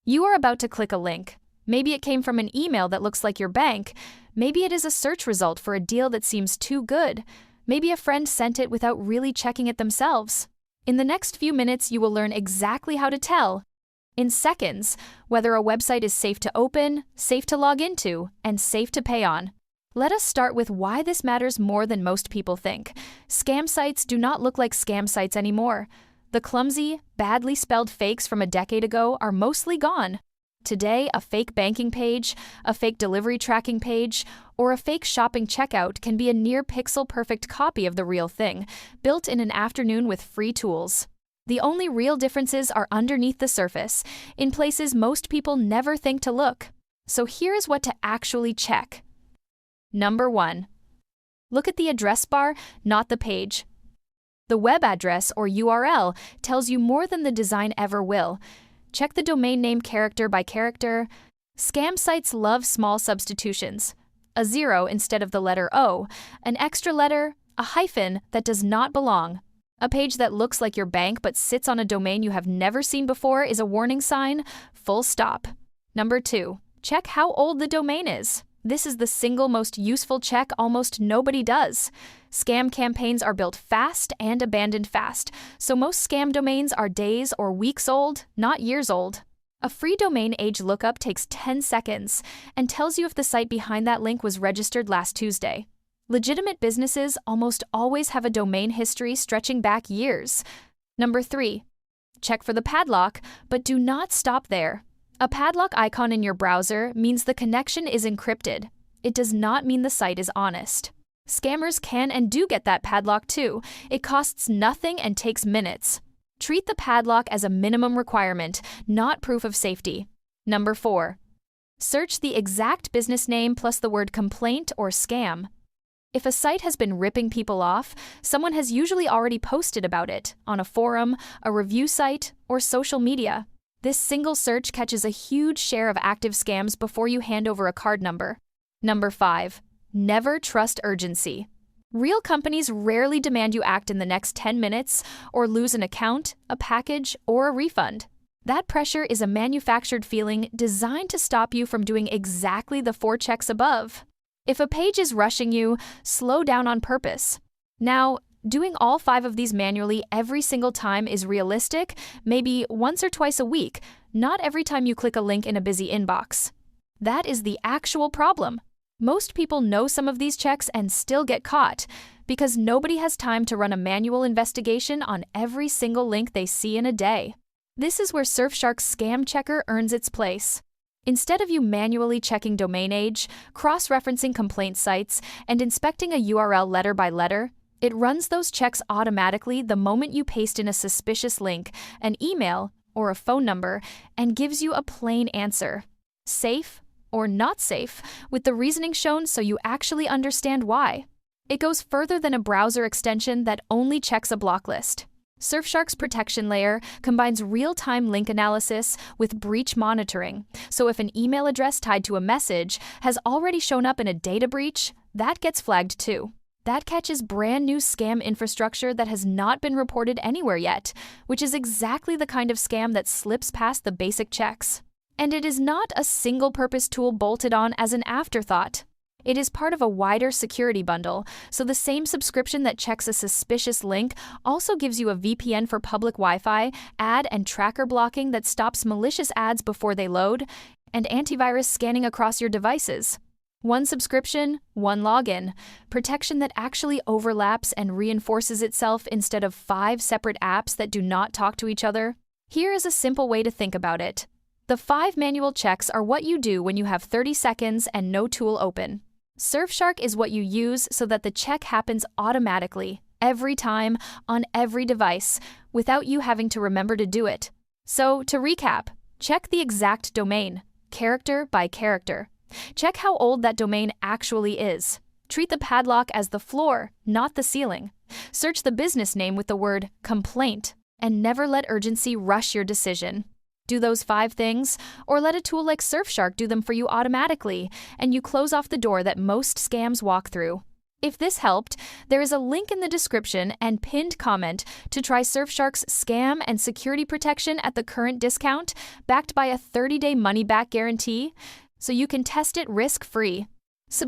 You are about to click a link. Maybe it came from an email that looks like your bank. Maybe it is a search result for a deal that seems too good. Maybe a friend sent it without really checking it themselves. In the next few minutes, you will learn exactly how to tell, in seconds, whether a website is safe to open, safe to log into, and safe to pay on. Let us start with why this matters more than most people think. Scam sites do not look like scam sites anymore. The clumsy, badly spelled fakes from a decade ago are mostly gone. Today, a fake banking page, a fake delivery tracking page, or a fake shopping checkout can be a near pixel-perfect copy of the real thing, built in an afternoon with free tools. The only real differences are underneath the surface, in places most people never think to look. So here's what to actually check. Number 1. Look at the address bar, not the page. The web address, or URL, tells you more than the design ever will. Check the domain name character by character. Scam sites love small substitutions. A 0 instead of the letter O, an extra letter, a hyphen that does not belong. A page that looks like your bank but sits on a domain you have never seen before is a warning sign, full stop. Number 2. Check how old the domain is. This is the single most useful check almost nobody does. Scam campaigns are built fast and abandoned fast, so most scam domains are days or weeks old, not years old. A free domain age lookup takes 10 seconds and tells you if the site behind that link was registered last Tuesday. Legitimate businesses almost always have a domain history stretching back years. Number 3. Check for the padlock, but do not stop there. A padlock icon in your browser means the connection is encrypted. It does not mean the site is honest. Scammers can and do get that padlock too. It costs nothing and takes minutes. Treat the padlock as a minimum requirement, not proof of safety. Number 4. Search the exact business name plus the word complaint or scam. If a site has been ripping people off, someone has usually already posted about it on a forum, a review site, or social media. This single search catches a huge share of active scams before you hand over a card number. Number 5. Never trust urgency. Real companies rarely demand you act in the next 10 minutes or lose an account, a package, or a refund. That pressure is a manufactured feeling designed to stop you from doing exactly the 4 checks above. If a page is rushing you, slow down on purpose. Now, doing all 5 of these manually every single time is realistic, maybe once or twice a week, not every time you click a link in a busy inbox. That is the actual problem. Most people know some of these checks and still get caught because nobody has time to run a manual investigation on every single link they see in a day. This is where Surfshark's Scam Checker earns its place. Instead of you manually checking domain age, cross-referencing complaint sites, and inspecting a URL letter by letter, it runs those checks automatically the moment you paste in a suspicious link, an email, or a phone number, and gives you a plain answer. Safe or not safe, with the reasoning shown so you actually understand why. It goes further than a browser extension that only checks a block list. Surfshark's protection layer combines real-time link analysis with breach monitoring, so if an email address tied to a message has already shown up in a data breach, that gets flagged too. That catches brand new scam infrastructure that has not been reported anywhere yet, which is exactly the kind of scam that slips past the basic checks. And it is not a single-purpose tool bolted on as an afterthought. It is part of a wider security bundle, so the same subscription that checks a suspicious link also gives you a VPN for public Wi-Fi, ad and tracker blocking that stops malicious ads before they load, and antivirus scanning across your devices. One subscription, one login, protection that actually overlaps and reinforces itself instead of 5 separate apps that do not talk to each other. Here is a simple way to think about it. The 5 manual checks are what you do when you have 30 seconds and no tool open. Surfshark is what you use so that the check happens automatically, every time, on every device, without you having to remember to do it. So, to recap, check the exact domain, character by character. Check how old that domain actually is. Treat the padlock as the floor, not the ceiling. Search the business name with the word complaint, and never let urgency rush your decision. Do those 5 things, or let a tool like Surfshark do them for you automatically, and you close off the door that most scams walk through. If this helped, there is a link in the description and pinned comment to try Surfshark's scam and security protection at the current discount, backed by a 30-day money-back guarantee, so you can test it risk-free. Subscribe